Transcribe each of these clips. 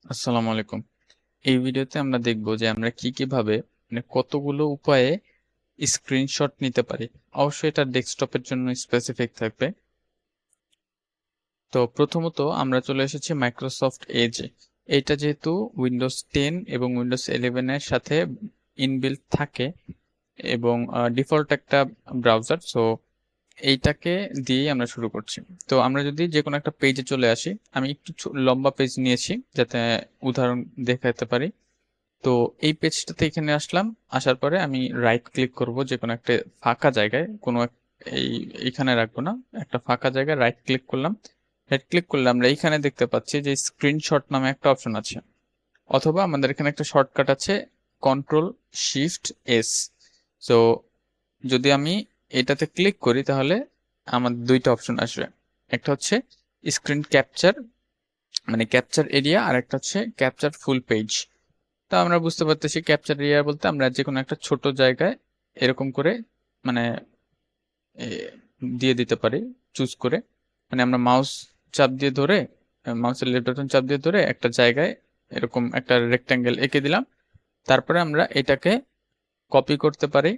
আসসালামু আলাইকুম। এই ভিডিওতে আমরা দেখব যে আমরা কিভাবে কতগুলো উপায়ে স্ক্রিনশট নিতে পারি। অবশ্যই এটা ডেস্কটপের জন্য স্পেসিফিক থাকবে। তো প্রথমত আমরা চলে এসেছি মাইক্রোসফট এজে। এইটা যেহেতু উইন্ডোজ 10 এবং উইন্ডোজ 11 এর সাথে ইনবিল্ট থাকে এবং ডিফল্ট একটা ব্রাউজার, সো এইটাকে দিয়েই আমরা শুরু করছি। তো আমরা যদি যে কোনো একটা পেজে চলে আসি, আমি একটু লম্বা পেজ নিয়েছি যাতে উদাহরণ দেখাতে পারি। তো এই পেজটাতে এখানে আসলাম, আসার পরে আমি রাইট ক্লিক করব যে কোনো একটা ফাঁকা জায়গায়, এই এইখানে রাখবো না, একটা ফাঁকা জায়গায় রাইট ক্লিক করলাম। রাইট ক্লিক করলে আমরা এইখানে দেখতে পাচ্ছি যে স্ক্রিনশট নামে একটা অপশন আছে, অথবা আমাদের এখানে একটা শর্টকাট আছে কন্ট্রোল শিফট এস। সো যদি আমি এটাতে ক্লিক করি তাহলে আমার দুইটা অপশন আসবে। একটা হচ্ছে স্ক্রিন ক্যাপচার, মানে ক্যাপচার এরিয়া, আর একটা হচ্ছে ক্যাপচার ফুল পেজ। তা আমরা বুঝতে পারতেছি ক্যাপচার এরিয়া বলতে আমরা যে কোনো একটা ছোট জায়গায় এরকম করে মানে এ, দিয়ে দিতে পারি চুজ করে। মানে আমরা মাউস চাপ দিয়ে ধরে, মাউসের লেফট বাটন চাপ দিয়ে ধরে একটা জায়গায় এরকম একটা রেক্ট্যাঙ্গেল এঁকে দিলাম। তারপরে আমরা এটাকে কপি করতে পারি।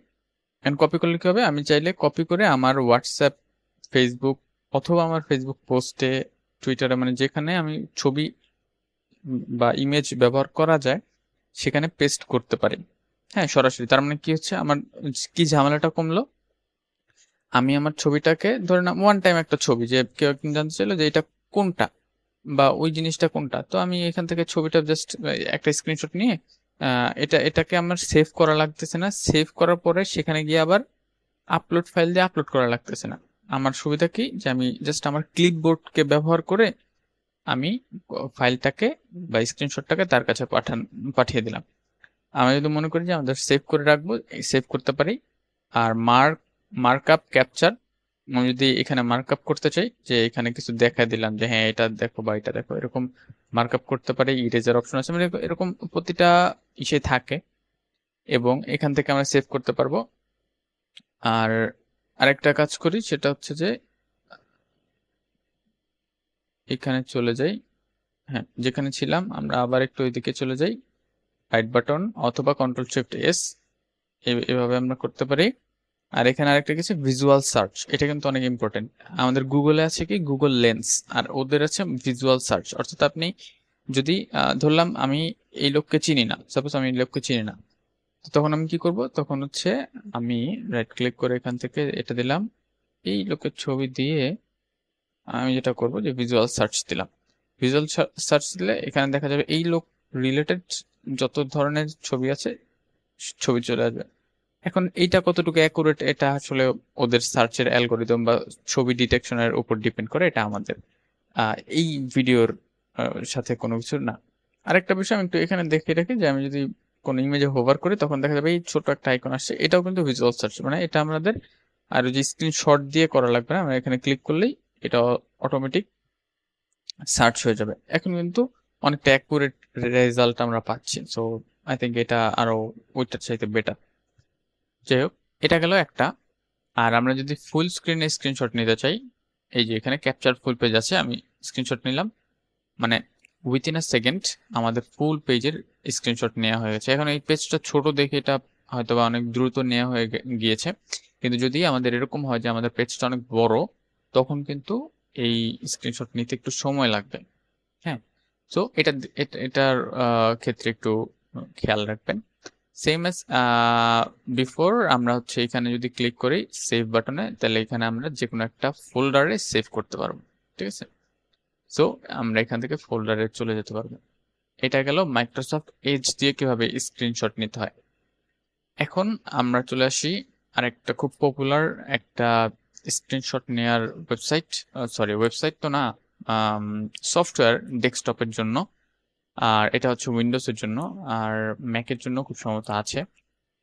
এন্ড কপি করলে কি হবে, আমি চাইলে কপি করে আমার হোয়াটসঅ্যাপ, ফেসবুক, অথবা আমার ফেসবুক পোস্টে, টুইটারে, মানে যেখানে আমি ছবি বা ইমেজ ব্যবহার করা যায় সেখানে পেস্ট করতে পারি। হ্যাঁ, সরাসরি। তার মানে কি হচ্ছে, আমার কি ঝামেলাটা কমলো। আমি আমার ছবিটাকে ধরে না ওয়ান টাইম একটা ছবি, যে কেউ একজন জানতে চাইলো যে এটা কোনটা বা ওই জিনিসটা কোনটা, তো আমি এখান থেকে ছবিটা জাস্ট একটা স্ক্রিনশট নিয়ে এটাকে আমার সেভ করা লাগতেছে না। সেভ করার পরে সেখানে গিয়ে আবার আপলোড ফাইল দিয়ে আপলোড করা লাগতেছে না। আমার সুবিধা কি, যে আমি জাস্ট আমার ক্লিপবোর্ডকে ব্যবহার করে আমি ফাইলটাকে বা স্ক্রিনশটটাকে তার কাছে পাঠিয়ে দিলাম। আমি যদি মনে করি যে আমাদের সেভ করে রাখবো, সেভ করতে পারি। আর মার্কআপ ক্যাপচার, আমি যদি এখানে মার্কআপ করতে চাই, যে এখানে কিছু দেখা দিলাম যে হ্যাঁ এটা দেখো বা এটা দেখো, এরকম মার্কআপ করতে পারি। ইরেজার অপশন আছে, মানে এরকম প্রতিটা ইসে থাকে, এবং এখান থেকে আমরা সেভ করতে পারবো। আর আরেকটা কাজ করি, সেটা হচ্ছে যে এখানে চলে যাই। হ্যাঁ, যেখানে ছিলাম আমরা আবার একটু ওইদিকে চলে যাই, রাইট বাটন অথবা কন্ট্রোল শিফট এস, এভাবে আমরা করতে পারি। আর এখানে আরেকটা কিছু ভিজুয়াল সার্চ, এটা কিন্তু অনেক ইম্পর্টেন্ট। আমাদের গুগলে আছে কি গুগল লেন্স, আর ওদের আছে ভিজুয়াল সার্চ। অর্থাৎ আপনি যদি ধরলাম আমি এই লোককে চিনি না, সাপোজ আমি এই লোককে চিনি না, তো তখন আমি কি করব, তখন হচ্ছে আমি রাইট ক্লিক করে এখান থেকে এটা দিলাম, এই লোকের ছবি দিয়ে আমি যেটা করব যে ভিজুয়াল সার্চ দিলাম। ভিজুয়াল সার্চ দিলে এখানে দেখা যাবে এই লোক রিলেটেড যত ধরনের ছবি আছে ছবি চলে আসবে। এখন এইটা কতটুকু অ্যাকুরেট, এটা আসলে ওদের সার্চের অ্যালগোরিদম বা ছবি ডিটেকশনের উপর ডিপেন্ড করে, এটা আমাদের এই ভিডিওর সাথে কোনো কিছু না। আরেকটা বিষয় আমি একটু এখানে দেখে রাখি, যে আমি যদি কোনো ইমেজে হোভার করি তখন দেখা যাবে এই ছোট একটা আইকন আসছে, এটাও কিন্তু ভিজুয়াল সার্চ, মানে এটা আমাদের আর যে স্ক্রিনশট দিয়ে করা লাগবে না, আমরা এখানে ক্লিক করলেই এটা অটোমেটিক সার্চ হয়ে যাবে। এখন কিন্তু অনেকটা অ্যাকুরেট রেজাল্ট আমরা পাচ্ছি। সো আই থিঙ্ক এটা আরো ওইটার চাইতে বেটার। যাই হোক, এটা গেল একটা। আর আমরা যদি ফুল স্ক্রিনে স্ক্রিনশট নিতে চাই, এই যে এখানে ক্যাপচার ফুল পেজ আছে, আমি স্ক্রিনশট নিলাম, মানে উইথিন আ সেকেন্ড আমাদের ফুল পেজের স্ক্রিনশট নেওয়া হয়ে গেছে। এখন এই পেজটা ছোট দেখে এটা হয়তো বা অনেক দ্রুত নেওয়া হয়ে গিয়েছে, কিন্তু যদি আমাদের এরকম হয় যে আমাদের পেজটা অনেক বড়, তখন কিন্তু এই স্ক্রিনশট নিতে একটু সময় লাগবে। হ্যাঁ, সো এটার ক্ষেত্রে একটু খেয়াল রাখবেন। সেম এস বিফোর, আমরা হচ্ছে এখানে যদি ক্লিক করি সেভ বাটনে, তাহলে এখানে আমরা যে কোনো একটা ফোল্ডারে সেভ করতে পারবো। ঠিক আছে, সো আমরা এখান থেকে ফোল্ডারে চলে যেতে পারবো। এটা গেল মাইক্রোসফট এজ দিয়ে কিভাবে স্ক্রিনশট নিতে হয়। এখন আমরা চলে আসি আরেকটা খুব পপুলার একটা স্ক্রিনশট নেয়ার ওয়েবসাইট, সরি ওয়েবসাইট তো না, সফটওয়্যার ডেস্কটপের জন্য। আর এটা হচ্ছে উইন্ডোজের জন্য, আর ম্যাকের জন্য খুব সম্ভবত আছে,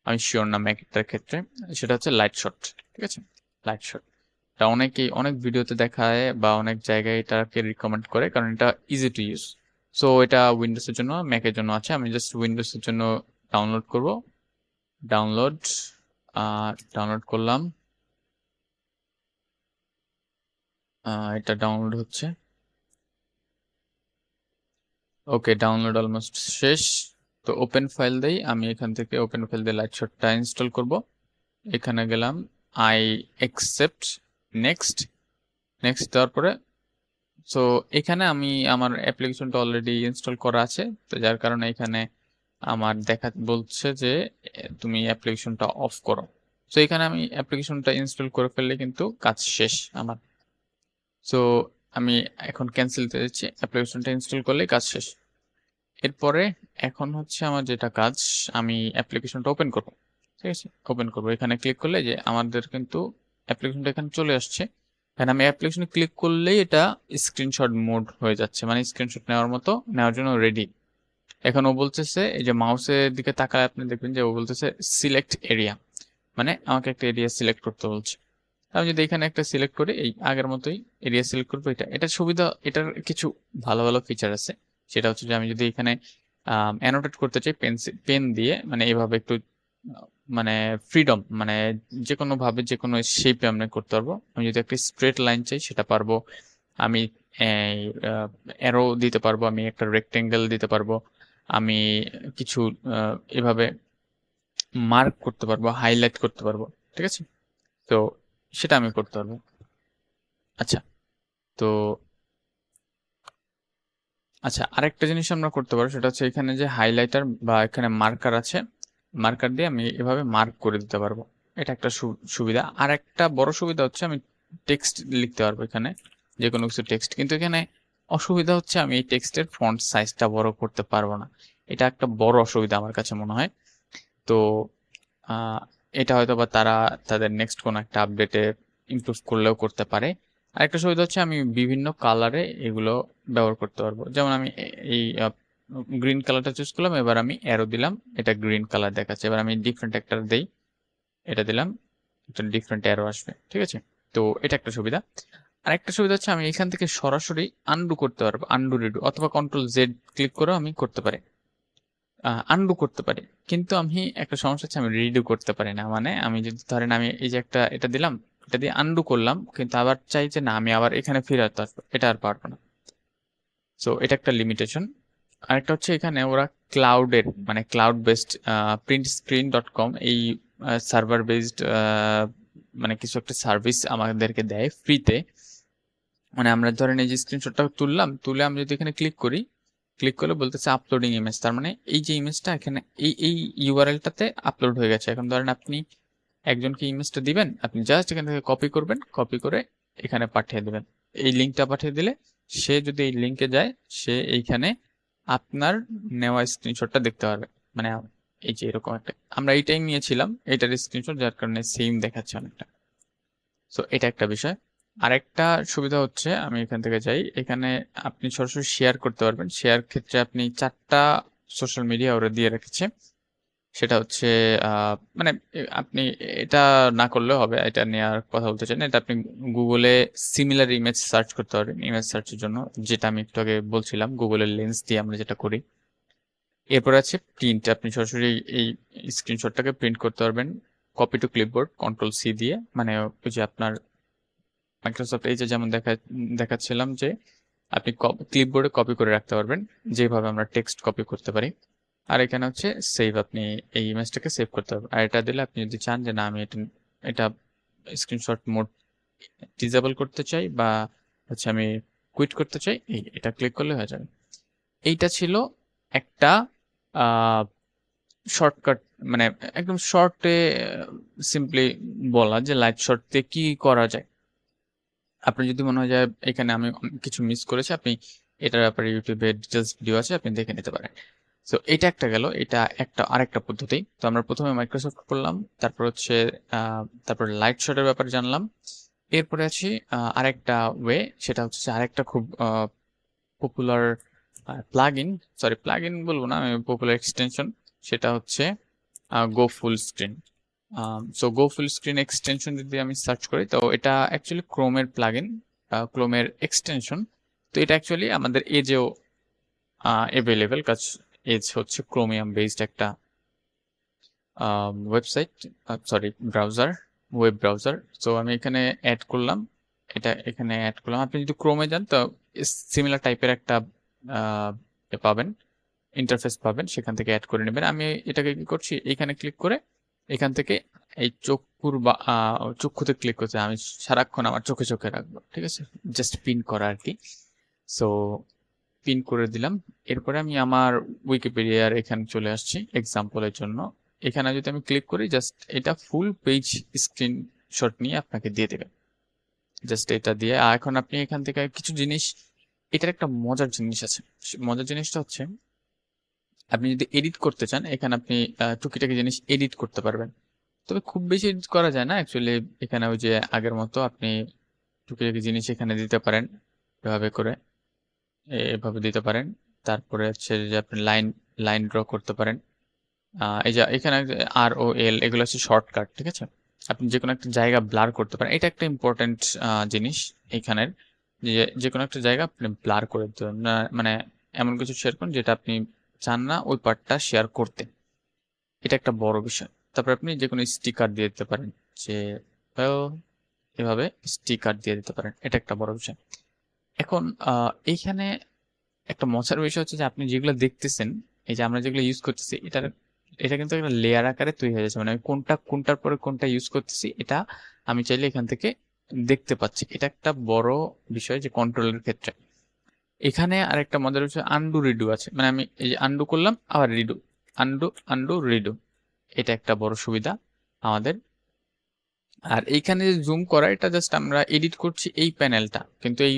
আমি শিওর না ম্যাকের ক্ষেত্রে। সেটা হচ্ছে লাইট শট। ঠিক আছে, লাইট শট এটা অনেকেই অনেক ভিডিওতে দেখায় বা অনেক জায়গায় এটাকে রিকমেন্ড করে, কারণ এটা ইজি টু ইউজ। সো এটা উইন্ডোজের জন্য, ম্যাকের জন্য আছে। আমি জাস্ট উইন্ডোজের জন্য ডাউনলোড করব। ডাউনলোড, ডাউনলোড করলাম। এটা ডাউনলোড হচ্ছে। ওকে, ডাউনলোড অলমোস্ট শেষ। তো ওপেন ফাইল দেই, আমি এখান থেকে ওপেন ফাইল দিয়ে লাইটশটটা ইনস্টল করব। এখানে গেলাম, আই অ্যাকসেপ্ট, নেক্সট, নেক্সট দেওয়ার পরে সো এখানে আমি আমার অ্যাপ্লিকেশনটা অলরেডি ইনস্টল করা আছে, তো যার কারণে এখানে আমার বলছে যে তুমি অ্যাপ্লিকেশনটা অফ করো। তো এখানে আমি অ্যাপ্লিকেশনটা ইনস্টল করে ফেললে কিন্তু কাজ শেষ আমার। সো আমি এখন ক্যান্সেল দিচ্ছি, অ্যাপ্লিকেশনটা ইনস্টল করলে কাজ শেষ। এরপরে এখন হচ্ছে আমার যেটা কাজ, আমি অ্যাপ্লিকেশনটা ওপেন করব। ঠিক আছে, ওপেন করব, এখানে ক্লিক করলে যে আমাদের কিন্তু অ্যাপ্লিকেশনটা এখানে চলে আসছে। এখানে আমি অ্যাপ্লিকেশনে ক্লিক করলেই এটা স্ক্রিনশট মোড হয়ে যাচ্ছে, মানে স্ক্রিনশট নেওয়ার মতো, নেওয়ার জন্য রেডি। এখন ও বলতেছে, এই যে মাউসের দিকে তাকালে আপনি দেখবেন যে ও বলতেছে সিলেক্ট এরিয়া, মানে আমাকে একটা এরিয়া সিলেক্ট করতে বলছে। আমি যদি এখানে একটা সিলেক্ট করি, এই আগের মতোই এরিয়া সিলেক্ট করবো। এটা সুবিধা, এটার কিছু ভালো ভালো ফিচার আছে। সেটা হচ্ছে যে আমি যদি এখানে অ্যানোটেট করতে চাই পেন দিয়ে, মানে এইভাবে একটু মানে ফ্রিডম, মানে যে কোনো ভাবে যে কোনো শেপে আমরা করতে পারবো। আমি যদি একটা স্ট্রেট লাইন চাই সেটা পারবো, আমি অ্যারো দিতে পারবো, আমি একটা রেক্টেঙ্গেল দিতে পারবো, আমি কিছু এভাবে মার্ক করতে পারবো, হাইলাইট করতে পারবো। ঠিক আছে, তো সেটা আমি করতে পারবো। আচ্ছা, তো আচ্ছা, আরেকটা জিনিস আমরা করতে পারবো, সেটা হচ্ছে এখানে যে হাইলাইটার বা এখানে মার্কার আছে, মার্কার দিয়ে আমি এভাবে মার্ক করে দিতে পারবো। এটা একটা সুবিধা। আর একটা বড় সুবিধা হচ্ছে আমি টেক্সট লিখতে পারবো এখানে, যে কোনো কিছু টেক্সট। কিন্তু এখানে অসুবিধা হচ্ছে আমি এই টেক্সটের ফন্ট সাইজটা বড় করতে পারবো না। এটা একটা বড় অসুবিধা আমার কাছে মনে হয়। তো আহ, এটা হয়তো বা তারা তাদের নেক্সট কোনো একটা আপডেটে ইমপ্রুভ করলেও করতে পারে। আরেকটা সুবিধা হচ্ছে আমি বিভিন্ন কালারে এগুলো ব্যবহার করতে পারবো। যেমন আমি এই গ্রিন কালারটা চুজ করলাম, এবার আমি অ্যারো দিলাম, এটা গ্রিন কালার দেখাচ্ছে। এবার আমি ডিফারেন্ট একটা দেই, এটা দিলাম, একটা ডিফারেন্ট অ্যারো আসবে। ঠিক আছে, তো এটা একটা সুবিধা। আর একটা সুবিধা হচ্ছে আমি এখান থেকে সরাসরি আনডু করতে পারবো, আনডু রিডু, অথবা কন্ট্রোল জেড ক্লিক করেও আমি করতে পারি, আনডু করতে পারি। কিন্তু আমি একটা সমস্যা হচ্ছে আমি রিডু করতে পারি না। মানে আমি যদি ধরেন আমি এই যে একটা এটা দিলাম, এটা দিয়ে আনডু করলাম, কিন্তু আবার চাই যে না আমি আবার এখানে ফিরে আসবো, এটা আর পারবো না। সো এটা একটা লিমিটেশন। আরেকটা হচ্ছে এখানে ওরা ক্লাউডের, মানে cloud based print screen dot com, এই সার্ভার বেসড মানে কিছু একটা সার্ভিস আমাদেরকে দেয় ফ্রিতে। মানে আমরা ধরেন এই যে স্ক্রিনশটটা তুললাম, তুলে আমি যদি এখানে ক্লিক করি, ক্লিক করলে বলতেছে আপলোডিং ইমেজ। তার মানে এই যে ইমেজটা এখানে এই ইউআরএলটাতে আপলোড হয়ে গেছে। এখন ধরেন আপনি একজনকে ইমেজটা দিবেন, আপনি জাস্ট এখান থেকে কপি করবেন, কপি করে এখানে পাঠিয়ে দিবেন। এই লিঙ্কটা পাঠিয়ে দিলে সে যদি এই লিঙ্কে যায়, সে এইখানে আপনার নেওয়া স্ক্রিনশটটা দেখতে পারবে। মানে এই যে এরকম একটা, আমরা এইটাই নিয়েছিলাম, এটার স্ক্রিনশট, যার কারণে সেম দেখাচ্ছে অনেকটা। সো এটা একটা বিষয়। আরেকটা সুবিধা হচ্ছে আমি এখান থেকে যাই, এখানে আপনি সরাসরি শেয়ার করতে পারবেন। শেয়ার ক্ষেত্রে আপনি 4টা সোশ্যাল মিডিয়া ওরা দিয়ে রেখেছে। সেটা হচ্ছে মানে আপনি এটা না করলেও হবে, এটা নিয়ে আর কথা বলতে চাই না। এটা আপনি গুগলে সিমিলার ইমেজ সার্চ করতে পারবেন, ইমেজ সার্চের জন্য, যেটা আমি একটু আগে বলছিলাম গুগলের লেন্স দিয়ে আমরা যেটা করি। এরপর আছে প্রিন্ট, আপনি সরাসরি এই স্ক্রিনশটটাকে প্রিন্ট করতে পারবেন copy to clipboard control C দিয়ে। মানে ওই যে আপনার মাইক্রোসফট এই যে যেমন দেখাচ্ছিলাম যে আপনি ক্লিপবোর্ডে কপি করে রাখতে পারবেন, যেভাবে আমরা টেক্সট কপি করতে পারি। আর এখানে হচ্ছে সেভ, আপনি এই ইমেজটাকে সেভ করতে পারবেন। আর এটা দিলে আপনি যদি চান যে না আমি এটা স্ক্রিনশট মোড ডিসেবল করতে চাই, বা হচ্ছে আমি কুইট করতে চাই, এটা ক্লিক করলে হয়ে যাবে। এইটা ছিল একটা শর্টকাট, মানে একদম শর্টে সিম্পলি বলা যে লাইট শর্ট দিয়ে কি করা যায়। আপনি যদি মনে হয় যে এখানে আমি কিছু মিস করেছি, আপনি এটার ব্যাপারে ইউটিউবে ডিটেলস ভিডিও আছে, আপনি দেখে নিতে পারেন। তো এটা একটা গেল, এটা একটা আরেকটা পদ্ধতি। তো আমরা প্রথমে মাইক্রোসফট করলাম, তারপর হচ্ছে তারপর লাইট শটের ব্যাপারে জানলাম। এরপরে আছি আরেকটা ওয়ে, সেটা হচ্ছে যে আরেকটা খুব popular plug in, sorry plug in বলবো না, আমি পপুলার এক্সটেনশন, সেটা হচ্ছে go full screen. So go full screen extension যদি আমি সার্চ করি, তো এটা অ্যাকচুয়ালি ক্রোমের প্লাগ ইন, ক্রোমের এক্সটেনশন। তো এটা অ্যাকচুয়ালি আমাদের এজেও অ্যাভেলেবেল, কাজ এজ হচ্ছে ক্রোমিয়াম বেসড একটা website, sorry browser, web browser. So আমি এখানে অ্যাড করলাম, এটা এখানে অ্যাড করলাম। আপনি যদি ক্রোমে যান তো সিমিলার টাইপের একটা পাবেন, ইন্টারফেস পাবেন, সেখান থেকে অ্যাড করে নেবেন। আমি এটাকে কি করছি, এখানে ক্লিক করে এখান থেকে এই চক্ষুর বা চক্ষুতে ক্লিক করতে আমি সারাক্ষণ আমার চোখে চোখে রাখবো, ঠিক আছে, জাস্ট পিন করা আর কি। সো পিন করে দিলাম। এরপরে আমি আমার উইকিপিডিয়ার এখানে চলে আসছি এক্সাম্পলের জন্য। এখানে যদি আমি ক্লিক করি, জাস্ট এটা ফুল পেজ স্ক্রিনশট নিয়ে আপনাকে দিয়ে দেবে, জাস্ট এটা দিয়ে। আর এখন আপনি এখান থেকে কিছু জিনিস, এটার একটা মজার জিনিস আছে। মজার জিনিসটা হচ্ছে, আপনি যদি এডিট করতে চান, এখানে আপনি টুকিটাকি জিনিস এডিট করতে পারবেন। তবে খুব বেশি এডিট করা যায় না অ্যাকচুয়ালি। এখানে ওই যে আগের মতো আপনি টুকিটাকি জিনিস এখানে দিতে পারেন, এভাবে করে এভাবে দিতে পারেন। তারপরে হচ্ছে যে আপনি লাইন লাইন ড্র করতে পারেন। এই যে এখানে ROL এগুলো হচ্ছে শর্টকাট, ঠিক আছে। আপনি যে কোনো একটা জায়গা ব্লার করতে পারেন, এটা একটা ইম্পর্টেন্ট জিনিস এখানের, যে যে কোনো একটা জায়গা আপনি ব্লার করে দিতে পারেন মানে এমন কিছু শেয়ার করুন যেটা আপনি চান না ওই পার্টটা শেয়ার করতে, এটা একটা বড় বিষয়। তারপর আপনি যে কোনো স্টিকার দিয়ে দিতে পারেন, যে এভাবে স্টিকার দিয়ে দিতে পারেন, এটা একটা বড় বিষয়। এখন এইখানে একটা মজার বিষয় হচ্ছে যে আপনি যেগুলো দেখতেছেন, এই যে আমরা যেগুলো ইউজ করতেছি, এটা কিন্তু একটা লেয়ার আকারে তৈরি হয়ে যাচ্ছে, মানে আমি কোনটার পরে কোনটা ইউজ করতেছি এটা আমি চাইলে এখান থেকে দেখতে পাচ্ছি। এটা একটা বড় বিষয় যে কন্ট্রোলের ক্ষেত্রে। এখানে আরেকটা মজার বিষয় আন্ডু রিডু আছে, মানে আমি এই যে আন্ডু করলাম আবার রিডু, আন্ডু আন্ডু রিডু, এটা একটা বড় সুবিধা আমাদের। আর এইখানে যে জুম করা, এটা জাস্ট আমরা এডিট করছি এই প্যানেলটা, কিন্তু এই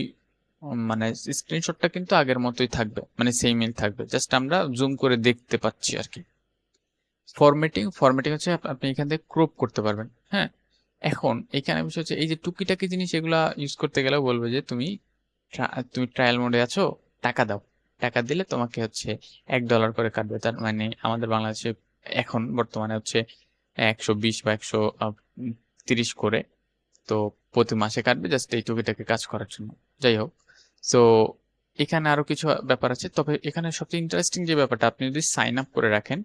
মানে স্ক্রিনশটটা কিন্তু আগের মতোই থাকবে, মানে সেমই থাকবে, জাস্ট আমরা জুম করে দেখতে পাচ্ছি আর কি। ফরম্যাটিং হচ্ছে আপনি এখান থেকে ক্রপ করতে পারবেন। হ্যাঁ, এখন এখানে বিষয় হচ্ছে এই যে টুকিটাকি জিনিস, এগুলা ইউজ করতে গেলেও বলবে যে তুমি ট্রায়াল মোডে আছো, টাকা দাও, টাকা দিলে তোমাকে হচ্ছে $1 করে কাটবে। তার মানে আমাদের বাংলাদেশে এখন বর্তমানে হচ্ছে 120 বা 130 করে, তো প্রতি মাসে কাটবে জাস্ট এই টুকিটাকি কাজ করার জন্য। যাই হোক, সো এখানে আরো কিছু ব্যাপার আছে। তবে এখানে সবচেয়ে ইন্টারেস্টিং যে ব্যাপারটা, আপনি যদি সাইন আপ করে রাখেন,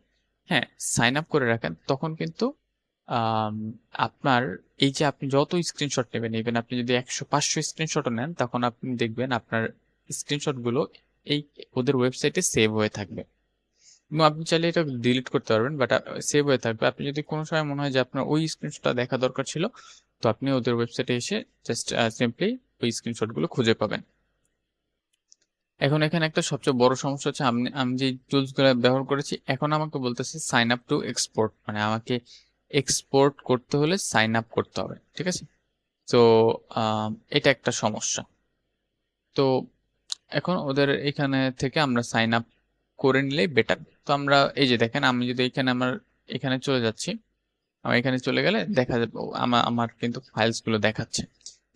হ্যাঁ সাইন আপ করে রাখেন, তখন কিন্তু আম, আপনার এই যে আপনি যত স্ক্রিনশট নেবেন, ইভেন আপনি যদি 100-500 স্ক্রিনশটও নেন, তখন আপনি দেখবেন আপনার স্ক্রিনশট গুলো এই ওদের ওয়েবসাইটে সেভ হয়ে থাকবে। এবং আপনি চাইলে এটা ডিলিট করতে পারবেন, বাট সেভ হয়ে থাকবে। আপনি যদি কোনো সময় মনে হয় যে আপনার ওই স্ক্রিনশটটা দেখা দরকার ছিল, তো আপনি ওদের ওয়েবসাইটে এসে জাস্ট সিম্পলি ওই স্ক্রিনশট গুলো খুঁজে পাবেন। এখন এখানে একটা সবচেয়ে বড় সমস্যা হচ্ছে, আমি আমি যে টুলস গুলো ব্যবহার করেছি, এখন আমাকে বলতেছে সাইন আপ টু এক্সপোর্ট, মানে আমাকে এক্সপোর্ট করতে হলে সাইন আপ করতে হবে, ঠিক আছে। তো এটা একটা সমস্যা। তো এখন ওদের এখানে থেকে আমরা সাইন আপ করে নিলেই বেটার। তো আমরা এই যে দেখেন, আমি যদি আমার এখানে চলে যাচ্ছি, আমার এখানে চলে গেলে দেখা যাবে আমার আমার কিন্তু ফাইলস গুলো দেখাচ্ছে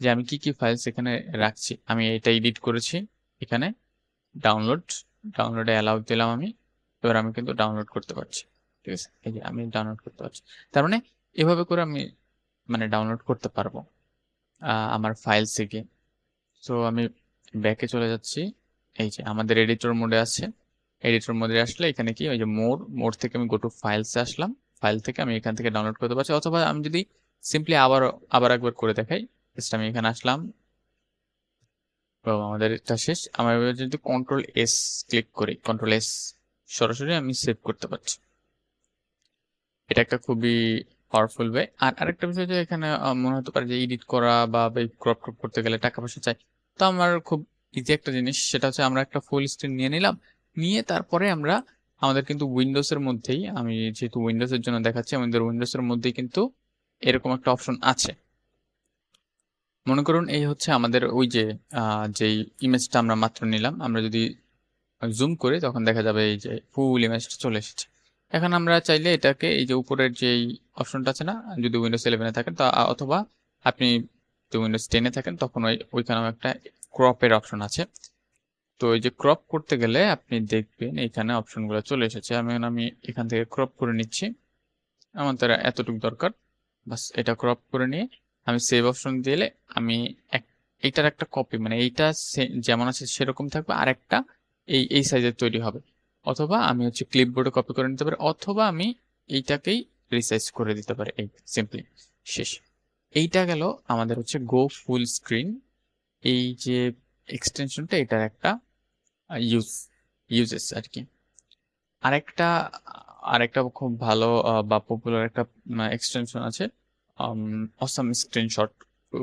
যে আমি কি কি ফাইলস এখানে রাখছি। আমি এটা এডিট করেছি, এখানে ডাউনলোডে অ্যালাউ দিলাম আমি। এবার আমি কিন্তু ডাউনলোড করতে পারছি, ঠিক আছে, এই যে আমি ডাউনলোড করতে পারছি। তার মানে এভাবে করে আমি মানে ডাউনলোড করতে পারবো আমার ফাইলস থেকে। তো আমি ব্যাকে চলে যাচ্ছি, এই যে আমাদের এডিটর মোডে আছে। এডিটর মোডে আসলে এখানে কি ওই যে মোড থেকে আমি গো টু ফাইলসে আসলাম, ফাইল থেকে আমি এখান থেকে ডাউনলোড করতে পারছি। অথবা আমি যদি সিম্পলি আবার আবার একবার করে দেখাই, জাস্ট আমি এখানে আসলাম, আমাদের এটা শেষ। আমার এবার যদি কন্ট্রোল S ক্লিক করি, কন্ট্রোল S, সরাসরি আমি সেভ করতে পারছি। এটা একটা খুবই পাওয়ারফুল ওয়ে। আর আরেকটা বিষয় যে এখানে মনে হতে পারে যে এডিট করা বা ক্রপ করতে গেলে টাকা পয়সা চাই। তো আমার খুব ইজি একটা জিনিস, সেটা হচ্ছে আমরা একটা ফুল স্ক্রিন নিয়ে নিলাম, নিয়ে তারপরে আমরা আমাদের কিন্তু উইন্ডোজের মধ্যেই, আমি যেহেতু উইন্ডোজের জন্য দেখাচ্ছি, আমাদের উইন্ডোজের মধ্যেই কিন্তু এরকম একটা অপশন আছে। মনে করুন এই হচ্ছে আমাদের ওই যে যেই ইমেজটা আমরা মাত্র নিলাম, আমরা যদি জুম করি তখন দেখা যাবে এই যে ফুল ইমেজটা চলে এসেছে। এখন আমরা চাইলে এটাকে এই যে উপরের যেই অপশনটা আছে না, যদি উইন্ডোজ 11-এ থাকেন তা, অথবা আপনি যদি উইন্ডোজ 10-এ থাকেন, তখন ওইখানেও একটা ক্রপের অপশন আছে। তো এই যে ক্রপ করতে গেলে আপনি দেখবেন এখানে অপশনগুলো চলে এসেছে। আমি এখান থেকে ক্রপ করে নিচ্ছি, আমার তারা এতটুকু দরকার, বাস এটা ক্রপ করে নিয়ে আমি সেভ অপশন দিলে আমি এইটার একটা কপি, মানে এইটা যেমন আছে সেরকম থাকবে, আর একটা এই সাইজের তৈরি হবে। অথবা আমি হচ্ছে ক্লিপবোর্ডে কপি করে নিতে পারি, অথবা আমি এইটাকেই রিসাইজ করে দিতে পারি, এই সিম্পলি শেষ। এইটা গেল আমাদের হচ্ছে গো ফুল স্ক্রিন, এই যে এক্সটেনশনটা, এটার একটা ইউজ। ইউজেস আর কি। আরেকটা আরেকটা খুব ভালো বা পপুলার একটা এক্সটেনশন আছে অসাম স্ক্রিনশট,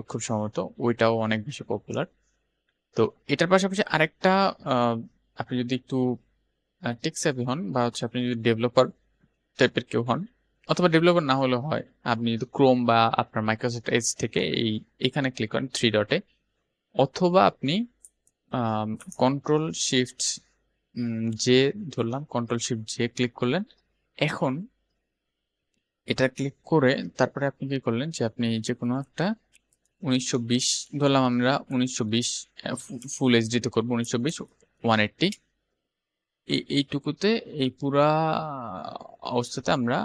খুব সম্ভবত ওইটাও অনেক বেশি পপুলার। তো এটার পাশাপাশি আরেকটা আপনি যদি একটু টেক সেভি হন বা হচ্ছে আপনি যদি ডেভেলপার টাইপের কেউ হন, অথবা ডেভেলপার না হলেও হয়, আপনি যদি ক্রোম বা আপনার মাইক্রোসফট এজ থেকে এখানে ক্লিক করেন 3 ডটে, অথবা আপনি কন্ট্রোল শিফট যে ধরলাম, কন্ট্রোল শিফট যে ক্লিক করলেন। এখন এটা ক্লিক করে তারপরে আপনি কি করলেন যে আপনি যে কোনো একটা 1920 ধরলাম, আমরা 1920 ফুল এইচডি তে করবো, 1920 180, এইটুকুতে এই পুরা অবস্থাতে আমরা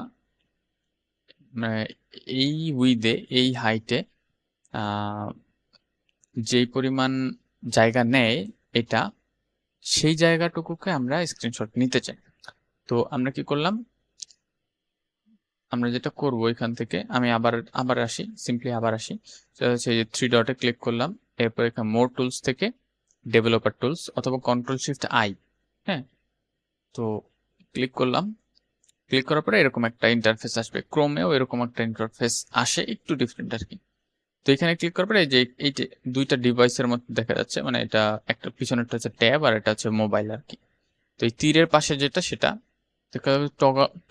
এই উইডে এই হাইটে যেই পরিমাণ জায়গা নেয় এটা, সেই জায়গাটুকুকে আমরা স্ক্রিনশট নিতে চাই। তো আমরা কি করলাম, আমরা যেটা করব এখান থেকে আমি আবার আসি, সিম্পলি আবার আসি, সেটা হচ্ছে যে 3 ডটে ক্লিক করলাম, এরপর এখানে মোর টুলস থেকে ডেভেলপার টুলস অথবা কন্ট্রোল শিফট আই, হ্যাঁ, তো ক্লিক করলাম। ক্লিক করার পরে এরকম একটা ইন্টারফেস আসবে, ক্রোমেও এরকম একটা ইন্টারফেস আসে, একটু ডিফারেন্ট আর কি। তো এখানে ক্লিক করার পরে এই যে দুইটা ডিভাইসের মধ্যে দেখা যাচ্ছে, মানে এটা একটা পিছনেরটা হচ্ছে ট্যাব আর এটা হচ্ছে মোবাইল আর কি। তো এই তীরের পাশে যেটা সেটা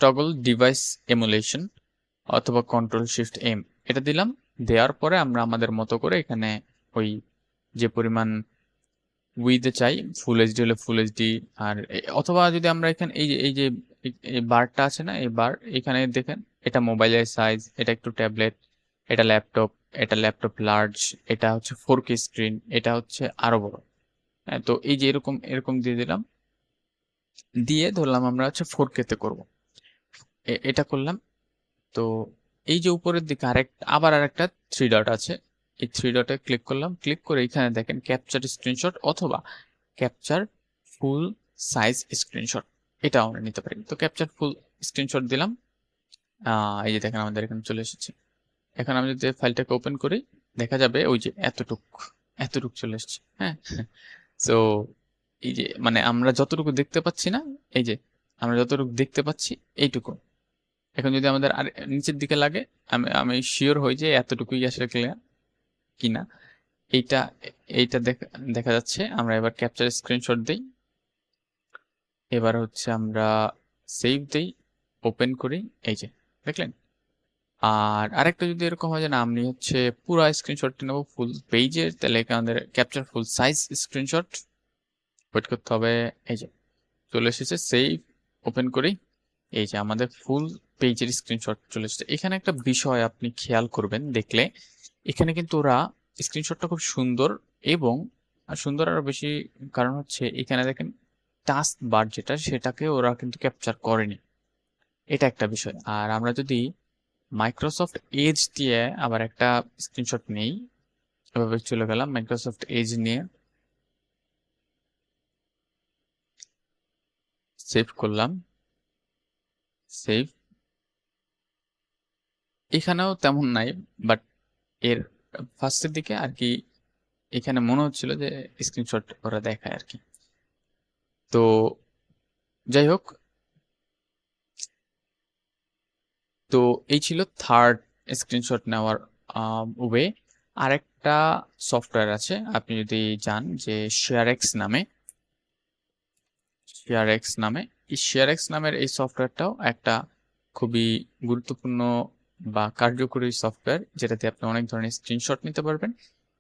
টগল ডিভাইস এমুলেশন অথবা কন্ট্রোল শিফট এম, এটা দিলাম। দেওয়ার পরে আমরা আমাদের মতো করে এখানে ওই যে পরিমাণ উইথে চাই, ফুল এইচডি হলে ফুল এইচডি, আর অথবা যদি আমরা এখানে এই যে এই বারটা আছে না, এই বার এখানে দেখেন, এটা মোবাইলের সাইজ, এটা একটু ট্যাবলেট, এটা ল্যাপটপ, এটা ল্যাপটপ লার্জ, এটা হচ্ছে 4K স্ক্রিন, এটা হচ্ছে আরো বড়। হ্যাঁ, তো এই যে এরকম এরকম দিয়ে দিলাম, দিয়ে ধরলাম আমরা হচ্ছে 4K তে করবো, এটা করলাম। তো এই যে উপরের দিকে আবার আরেকটা 3 ডট আছে, এই 3 ডটে ক্লিক করলাম। ক্লিক করে এখানে দেখেন ক্যাপচার স্ক্রিনশট অথবা ক্যাপচার ফুল সাইজ স্ক্রিনশট, এটা আমরা নিতে পারি। তো ক্যাপচার ফুল স্ক্রিনশট দিলাম। এই যে দেখেন আমাদের এখানে চলে এসেছে। এখন আমি যদি ফাইলটাকে ওপেন করি, দেখা যাবে ওই যে এতটুক চলে এসেছে। হ্যাঁ, সো এই যে মানে আমরা যতটুকু দেখতে পাচ্ছি না, এই যে আমরা যতটুকু দেখতে পাচ্ছি এইটুকু। এখন যদি আমাদের আর নিচের দিকে লাগে, আমি আমি শিওর হই যে এতটুকুই আসলে ক্লিয়ার কিনা। এইটা এইটা দেখা যাচ্ছে। আমরা এবার ক্যাপচার স্ক্রিনশট দিই, এবার হচ্ছে আমরা সেভ দেই, ওপেন করি, এই যে দেখলেন। আর আরেকটা যদি এরকম হয় যে না আমি হচ্ছে পুরো স্ক্রিনশটটা নেবো ফুল পেজের, তাহলে এখানে আমাদের capture full size screenshot wait করতে হবে। এই যে চলে এসেছে, সেভ, ওপেন করি, এই যে আমাদের ফুল পেজের স্ক্রিনশট চলে এসেছে। এখানে একটা বিষয় আপনি খেয়াল করবেন দেখলে, এখানে কিন্তু ওরা স্ক্রিনশটটা খুব সুন্দর, এবং সুন্দর আরো বেশি কারণ হচ্ছে এখানে দেখেন টাস্ক বার যেটা, সেটাকে ওরা কিন্তু ক্যাপচার করেনি, এটা একটা বিষয়। আর আমরা যদি মাইক্রোসফট এজ দিয়ে আবার একটা স্ক্রিনশট নেই, এভাবে চলে গেলাম মাইক্রোসফট এজ নিয়ে, সেভ করলাম, সেভ। এখানেও তেমন নাই, বাট এর ফার্স্টের দিকে আর কি এখানে মনে হচ্ছিল যে স্ক্রিনশট ওরা দেখায় আর কি। তো যাই হোক, তো এই ছিল থার্ড স্ক্রিনশট নেওয়ার ওয়ে। আরেকটা সফটওয়্যার আছে, আপনি যদি যান যে শেয়ারএক্স নামে, এই শেয়ারএক্স নামের এই সফটওয়্যারটাও একটা খুবই গুরুত্বপূর্ণ বা কার্যকরী সফটওয়্যার, যেটাতে আপনি অনেক ধরনের স্ক্রিনশট নিতে পারবেন।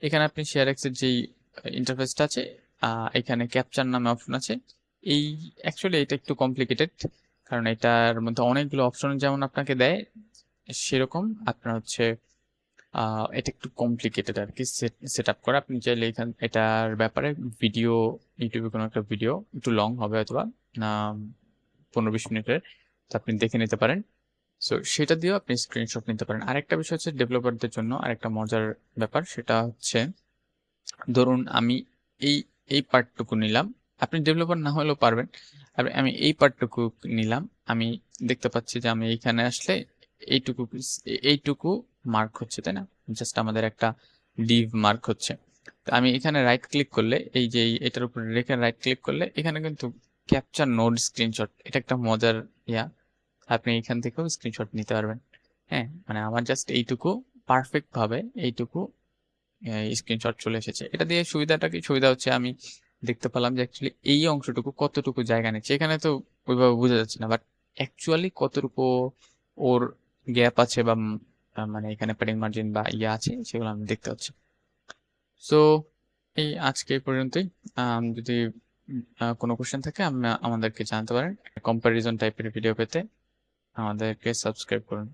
এখানে আপনি শেয়ারএক্স এর যেই ইন্টারফেসটা আছে, এখানে ক্যাপচার নামে অপশন আছে। এই অ্যাকচুয়ালি এটা একটু কমপ্লিকেটেড, কারণ এটার মধ্যে অনেকগুলো অপশন যেমন আপনাকে দেয়, সেরকম আপনার হচ্ছে এটা একটু কমপ্লিকেটেড আর কি সেট আপ করা। আপনি চাইলে এটার ব্যাপারে ভিডিও, ইউটিউবে কোনো একটা ভিডিও একটু লং হবে অথবা 15-20 মিনিটের, তো আপনি দেখে নিতে পারেন। সো সেটা দিয়েও আপনি স্ক্রিনশট নিতে পারেন। আরেকটা বিষয় হচ্ছে ডেভেলপারদের জন্য আরেকটা মজার ব্যাপার, সেটা হচ্ছে ধরুন আমি এই এই পার্টটুকু নিলাম, আপনি ডেভেলপার না হলেও পারবেন। আমি এই পার্টটুকু নিলাম, আমি দেখতে পাচ্ছি যে আমি এইখানে আসলে এইটুকু এইটুকু মার্ক হচ্ছে, তাই না? জাস্ট আমাদের একটা ডিভ মার্ক হচ্ছে। তো আমি এখানে রাইট ক্লিক করলে, এই যে এটার উপরে রেখে রাইট ক্লিক করলে এখানে কিন্তু ক্যাপচার নোড স্ক্রিনশট, এটা একটা মজার ইয়া। আপনি এখান থেকেও স্ক্রিনশট নিতে পারবেন। হ্যাঁ, মানে আমার জাস্ট এইটুকু পারফেক্ট ভাবে এইটুকু স্ক্রিনশট চলে এসেছে। এটা দিয়ে সুবিধাটা কি? সুবিধা হচ্ছে আমি দেখতে পেলাম যে অ্যাকচুয়ালি এই অংশটুকু কতটুকু জায়গা নিচ্ছে। এখানে তো ওইভাবে বোঝা যাচ্ছে না, বাট অ্যাকচুয়ালি কতটুকু ওর গ্যাপ আছে বা মানে এখানে প্যাডিং মার্জিন বা ইয়ে আছে, সেগুলো আমি দেখতে পাচ্ছি। সো এই আজকে এই পর্যন্তই। যদি কোনো কোশ্চেন থাকে আমাদেরকে জানাতে পারেন। কম্প্যারিজন টাইপের ভিডিও পেতে আমাদেরকে সাবস্ক্রাইব করুন।